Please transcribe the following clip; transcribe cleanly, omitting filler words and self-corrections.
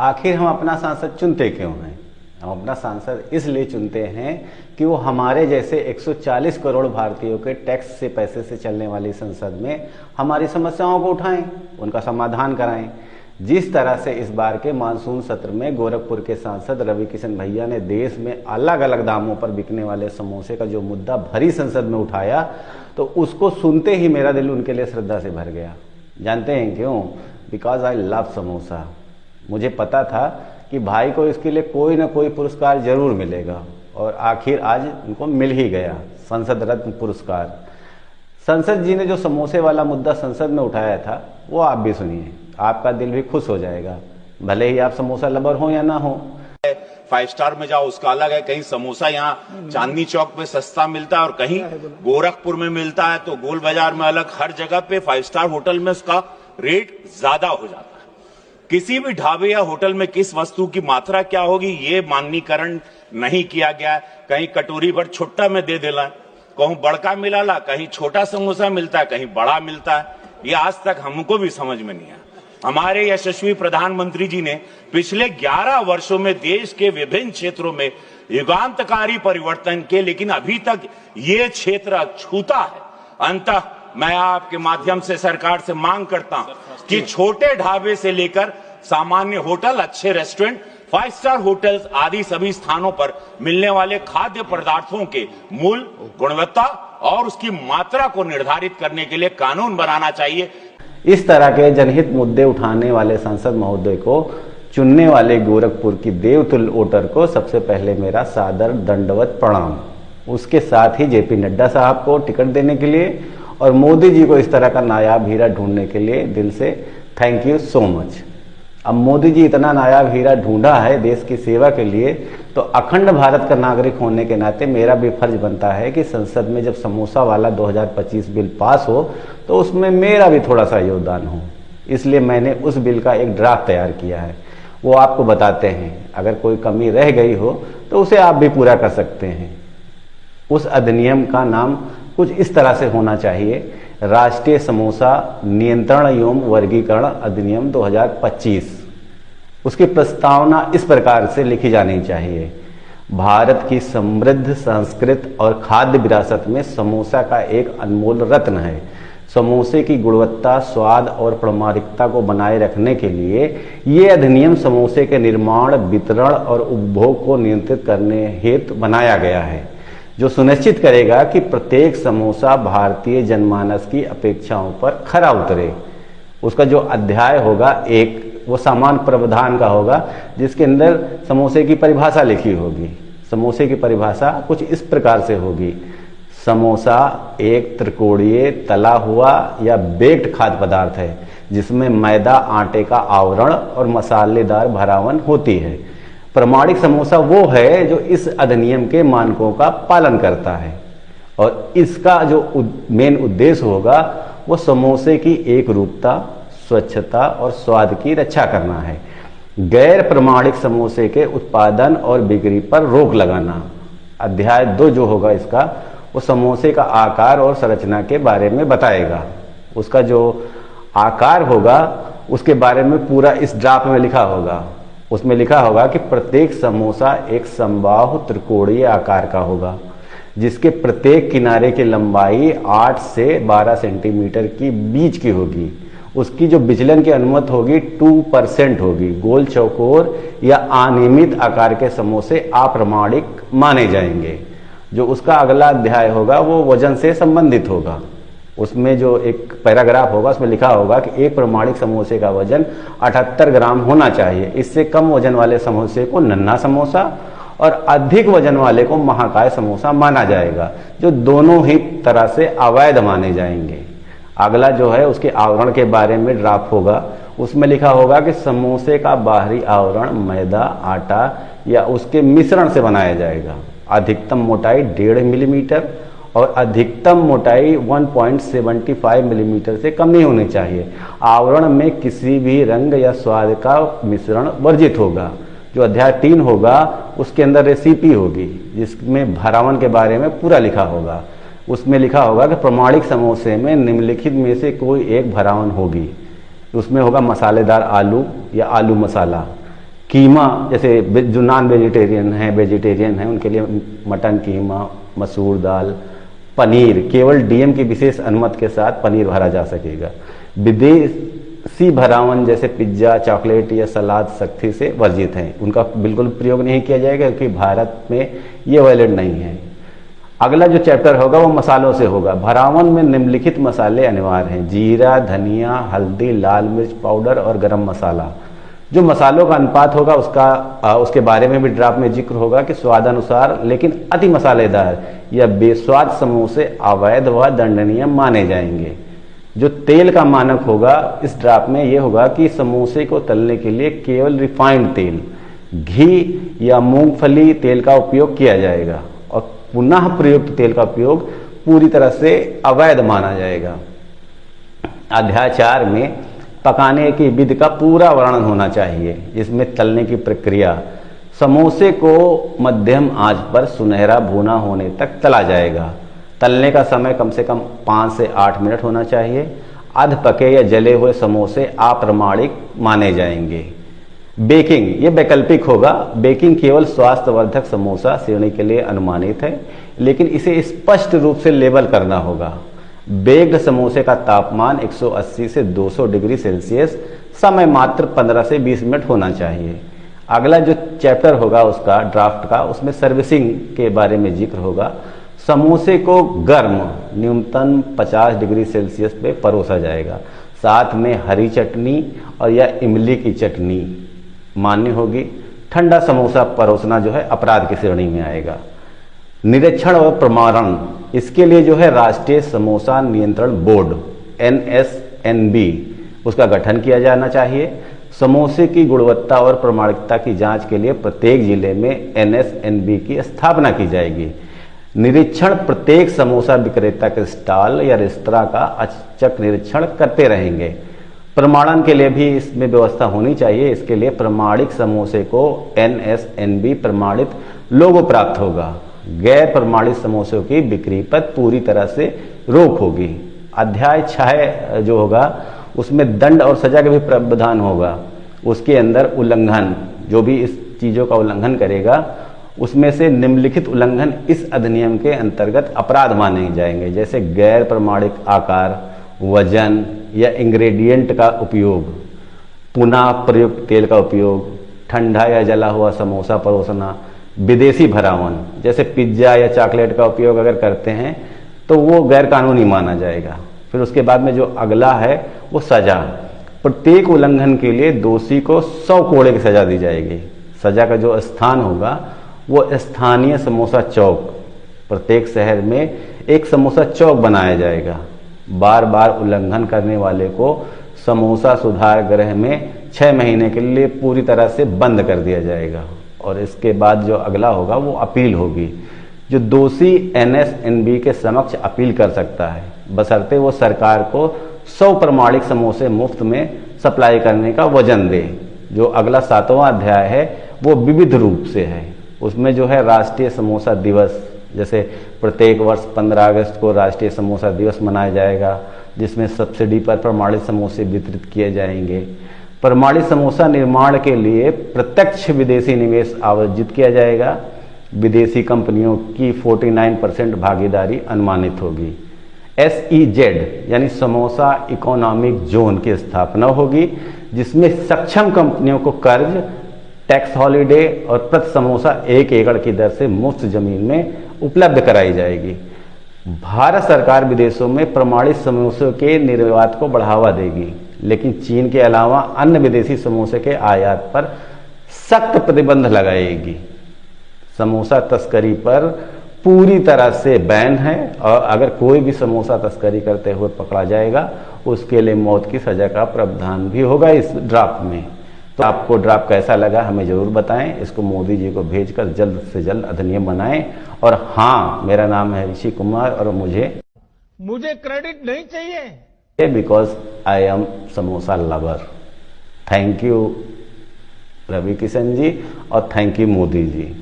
आखिर हम अपना सांसद चुनते क्यों हैं? हम अपना सांसद इसलिए चुनते हैं कि वो हमारे जैसे 140 करोड़ भारतीयों के टैक्स से पैसे से चलने वाली संसद में हमारी समस्याओं को उठाएं, उनका समाधान कराएं। जिस तरह से इस बार के मानसून सत्र में गोरखपुर के सांसद रवि किशन भैया ने देश में अलग अलग दामों पर बिकने वाले समोसे का जो मुद्दा भरी संसद में उठाया, तो उसको सुनते ही मेरा दिल उनके लिए श्रद्धा से भर गया। जानते हैं क्यों? Because I love samosa. मुझे पता था कि भाई को इसके लिए कोई ना कोई पुरस्कार जरूर मिलेगा, और आखिर आज उनको मिल ही गया, संसद रत्न पुरस्कार। संसद जी ने जो समोसे वाला मुद्दा संसद में उठाया था वो आप भी सुनिए, आपका दिल भी खुश हो जाएगा, भले ही आप समोसा लवर हो या ना हो। 5 स्टार में जाओ उसका अलग है, कहीं समोसा यहाँ चांदनी चौक पे सस्ता मिलता है और कहीं गोरखपुर में मिलता है, तो गोल बाजार में अलग, हर जगह पे 5 स्टार होटल में उसका रेट ज्यादा हो जाता है। किसी भी ढाबे या होटल में किस वस्तु की मात्रा क्या होगी ये माननीकरण नहीं किया गया है। कहीं कटोरी भर छुट्टा में दे देला, कहूं बड़का मिलाला, कहीं छोटा समोसा मिलता है, कहीं बड़ा मिलता है। ये आज तक हमको भी समझ में नहीं आया। हमारे यशस्वी प्रधानमंत्री जी ने पिछले 11 वर्षों में देश के विभिन्न क्षेत्रों में युगांतकारी परिवर्तन किए, लेकिन अभी तक ये क्षेत्र अछूता है। अंततः मैं आपके माध्यम से सरकार से मांग करता हूं कि छोटे ढाबे से लेकर सामान्य होटल, अच्छे रेस्टोरेंट, 5 स्टार होटल्स आदि सभी स्थानों पर मिलने वाले खाद्य पदार्थों के मूल्य, गुणवत्ता और उसकी मात्रा को निर्धारित करने के लिए कानून बनाना चाहिए। इस तरह के जनहित मुद्दे उठाने वाले सांसद महोदय को चुनने वाले गोरखपुर की देवतुल्य वोटर को सबसे पहले मेरा सादर दंडवत प्रणाम। उसके साथ ही जेपी नड्डा साहब को टिकट देने के लिए और मोदी जी को इस तरह का नायाब हीरा ढूंढने के लिए दिल से थैंक यू सो मच। अब मोदी जी इतना नायाब हीरा ढूंढा है देश की सेवा के लिए, तो अखंड भारत का नागरिक होने के नाते मेरा भी फर्ज बनता है कि संसद में जब समोसा वाला 2025 बिल पास हो तो उसमें मेरा भी थोड़ा सा योगदान हो। इसलिए मैंने उस बिल का एक ड्राफ्ट तैयार किया है, वो आपको बताते हैं। अगर कोई कमी रह गई हो तो उसे आप भी पूरा कर सकते हैं। उस अधिनियम का नाम कुछ इस तरह से होना चाहिए: राष्ट्रीय समोसा नियंत्रण एवं वर्गीकरण अधिनियम 2025। उसकी प्रस्तावना इस प्रकार से लिखी जानी चाहिए: भारत की समृद्ध संस्कृत और खाद्य विरासत में समोसा का एक अनमोल रत्न है। समोसे की गुणवत्ता, स्वाद और प्रामाणिकता को बनाए रखने के लिए ये अधिनियम समोसे के निर्माण, वितरण और उपभोग को नियंत्रित करने हेतु बनाया गया है, जो सुनिश्चित करेगा कि प्रत्येक समोसा भारतीय जनमानस की अपेक्षाओं पर खरा उतरे। उसका जो अध्याय होगा एक, वो सामान्य प्रावधान का होगा, जिसके अंदर समोसे की परिभाषा लिखी होगी। समोसे की परिभाषा कुछ इस प्रकार से होगी: समोसा एक त्रिकोणीय तला हुआ या बेक्ड खाद्य पदार्थ है जिसमें मैदा, आटे का आवरण और मसालेदार भरावन होती है। प्रमाणिक समोसा वो है जो इस अधिनियम के मानकों का पालन करता है, और इसका जो मेन उद्देश्य होगा वो समोसे की एक रूपता, स्वच्छता और स्वाद की रक्षा करना है। गैर प्रमाणिक समोसे के उत्पादन और बिक्री पर रोक लगाना। अध्याय 2 जो होगा इसका, वो समोसे का आकार और संरचना के बारे में बताएगा। उसका जो आकार होगा उसके बारे में पूरा इस ड्राफ्ट में लिखा होगा। उसमें लिखा होगा कि प्रत्येक समोसा एक समबाहु त्रिकोणीय आकार का होगा, जिसके प्रत्येक किनारे की लंबाई 8 से 12 सेंटीमीटर की बीच की होगी। उसकी जो विचलन की अनुमति होगी 2% होगी। गोल, चौकोर या अनियमित आकार के समोसे अप्रामाणिक माने जाएंगे। जो उसका अगला अध्याय होगा वो वजन से संबंधित होगा। उसमें जो एक पैराग्राफ होगा उसमें लिखा होगा कि एक प्रमाणिक समोसे का वजन 78 ग्राम होना चाहिए। इससे कम वजन वाले समोसे को नन्हा समोसा और अधिक वजन वाले को महाकाय समोसा माना जाएगा, जो दोनों ही तरह से अवैध माने जाएंगे। अगला जो है उसके आवरण के बारे में ड्राफ्ट होगा। उसमें लिखा होगा कि समोसे का बाहरी आवरण मैदा, आटा या उसके मिश्रण से बनाया जाएगा। अधिकतम मोटाई 1.5 मिलीमीटर और अधिकतम मोटाई 1.75 मिलीमीटर से कम नहीं होनी चाहिए। आवरण में किसी भी रंग या स्वाद का मिश्रण वर्जित होगा। जो अध्याय 3 होगा उसके अंदर रेसिपी होगी, जिसमें भरावन के बारे में पूरा लिखा होगा। उसमें लिखा होगा कि प्रमाणिक समोसे में निम्नलिखित में से कोई एक भरावन होगी। उसमें होगा मसालेदार आलू या आलू मसाला, कीमा, जैसे जो नॉन वेजिटेरियन है, वेजिटेरियन है, उनके लिए मटन कीमा, मसूर दाल, पनीर, केवल डीएम की विशेष अनुमति के साथ पनीर भरा जा सकेगा। विदेशी भरावन जैसे पिज्जा, चॉकलेट या सलाद सख्ती से वर्जित हैं, उनका बिल्कुल प्रयोग नहीं किया जाएगा क्योंकि भारत में ये वैलिड नहीं है। अगला जो चैप्टर होगा वो मसालों से होगा। भरावन में निम्नलिखित मसाले अनिवार्य हैं: जीरा, धनिया, हल्दी, लाल मिर्च पाउडर और गरम मसाला। जो मसालों का अनुपात होगा उसके बारे में भी ड्राफ्ट में जिक्र होगा कि स्वादानुसार लेकिन अति मसालेदार या बेस्वाद समोसे अवैध व दंडनीय माने जाएंगे। जो तेल का मानक होगा इस ड्राफ्ट में यह होगा कि समोसे को तलने के लिए केवल रिफाइंड तेल, घी या मूंगफली तेल का उपयोग किया जाएगा और पुनः प्रयुक्त तेल का उपयोग पूरी तरह से अवैध माना जाएगा। अध्याय 4 में पकाने की विधि का पूरा वर्णन होना चाहिए, जिसमें तलने की प्रक्रिया। समोसे को मध्यम आंच पर सुनहरा भुना होने तक तला जाएगा। तलने का समय कम से कम 5 से 8 मिनट होना चाहिए। अध पके या जले हुए समोसे अप्रामाणिक माने जाएंगे। बेकिंग ये वैकल्पिक होगा। बेकिंग केवल स्वास्थ्यवर्धक समोसा श्रेणी के लिए अनुमानित है, लेकिन इसे स्पष्ट रूप से लेबल करना होगा। बेक्ड समोसे का तापमान 180 से 200 डिग्री सेल्सियस, समय मात्र 15 से 20 मिनट होना चाहिए। अगला जो चैप्टर होगा उसका ड्राफ्ट का, उसमें सर्विसिंग के बारे में जिक्र होगा। समोसे को गर्म न्यूनतम 50 डिग्री सेल्सियस पे परोसा जाएगा। साथ में हरी चटनी और या इमली की चटनी मान्य होगी। ठंडा समोसा परोसना जो है अपराध की श्रेणी में आएगा। निरीक्षण और प्रमाणन, इसके लिए जो है राष्ट्रीय समोसा नियंत्रण बोर्ड NSNB उसका गठन किया जाना चाहिए। समोसे की गुणवत्ता और प्रामाणिकता की जांच के लिए प्रत्येक जिले में NSNB की स्थापना की जाएगी। निरीक्षण प्रत्येक समोसा विक्रेता के स्टॉल या रेस्तरां का औचक निरीक्षण करते रहेंगे। प्रमाणन के लिए भी इसमें व्यवस्था होनी चाहिए। इसके लिए प्रमाणिक समोसे को NSNB प्रमाणित लोगो प्राप्त होगा। गैर प्रमाणित समोसों की बिक्री पर पूरी तरह से रोक होगी। अध्याय 6 जो होगा उसमें दंड और सजा का भी प्रावधान होगा। उसके अंदर उल्लंघन, जो भी इस चीजों का उल्लंघन करेगा उसमें से निम्नलिखित उल्लंघन इस अधिनियम के अंतर्गत अपराध माने जाएंगे, जैसे गैर प्रमाणिक आकार, वजन या इंग्रेडिएंट का उपयोग, पुनः प्रयुक्त तेल का उपयोग, ठंडा या जला हुआ समोसा परोसना, विदेशी भरावन जैसे पिज्जा या चॉकलेट का उपयोग अगर करते हैं तो वो गैर कानूनी माना जाएगा। फिर उसके बाद में जो अगला है वो सजा। प्रत्येक उल्लंघन के लिए दोषी को 100 कोड़े की सजा दी जाएगी। सजा का जो स्थान होगा वो स्थानीय समोसा चौक, प्रत्येक शहर में एक समोसा चौक बनाया जाएगा। बार बार उल्लंघन करने वाले को समोसा सुधार गृह में 6 महीने के लिए पूरी तरह से बंद कर दिया जाएगा। और इसके बाद जो अगला होगा वो अपील होगी। जो दोषी NSNB के समक्ष अपील कर सकता है, बशर्ते वो सरकार को 100 प्रमाणिक समोसे मुफ्त में सप्लाई करने का वचन दे। जो अगला 7वां अध्याय है वो विविध रूप से है। उसमें जो है राष्ट्रीय समोसा दिवस, जैसे प्रत्येक वर्ष 15 अगस्त को राष्ट्रीय समोसा दिवस मनाया जाएगा, जिसमें सब्सिडी पर प्रमाणित समोसे वितरित किए जाएंगे। प्रमाणित समोसा निर्माण के लिए प्रत्यक्ष विदेशी निवेश आयोजित किया जाएगा। विदेशी कंपनियों की 49% भागीदारी अनुमानित होगी। SEZ यानी समोसा इकोनॉमिक जोन की स्थापना होगी, जिसमें सक्षम कंपनियों को कर्ज, टैक्स हॉलिडे और प्रति समोसा 1 एकड़ की दर से मुफ्त जमीन में उपलब्ध कराई जाएगी। भारत सरकार विदेशों में प्रमाणित समोसों के निर्यात को बढ़ावा देगी, लेकिन चीन के अलावा अन्य विदेशी समोसे के आयात पर सख्त प्रतिबंध लगाएगी। समोसा तस्करी पर पूरी तरह से बैन है और अगर कोई भी समोसा तस्करी करते हुए पकड़ा जाएगा उसके लिए मौत की सजा का प्रावधान भी होगा इस ड्राफ्ट में। तो आपको ड्राफ्ट कैसा लगा हमें जरूर बताएं। इसको मोदी जी को भेजकर जल्द से जल्द अधिनियम बनाएं। और हाँ, मेरा नाम है ऋषि कुमार और मुझे क्रेडिट नहीं चाहिए, because I am samosa lover. Thank you Ravi Kishan ji और थैंक यू मोदी जी।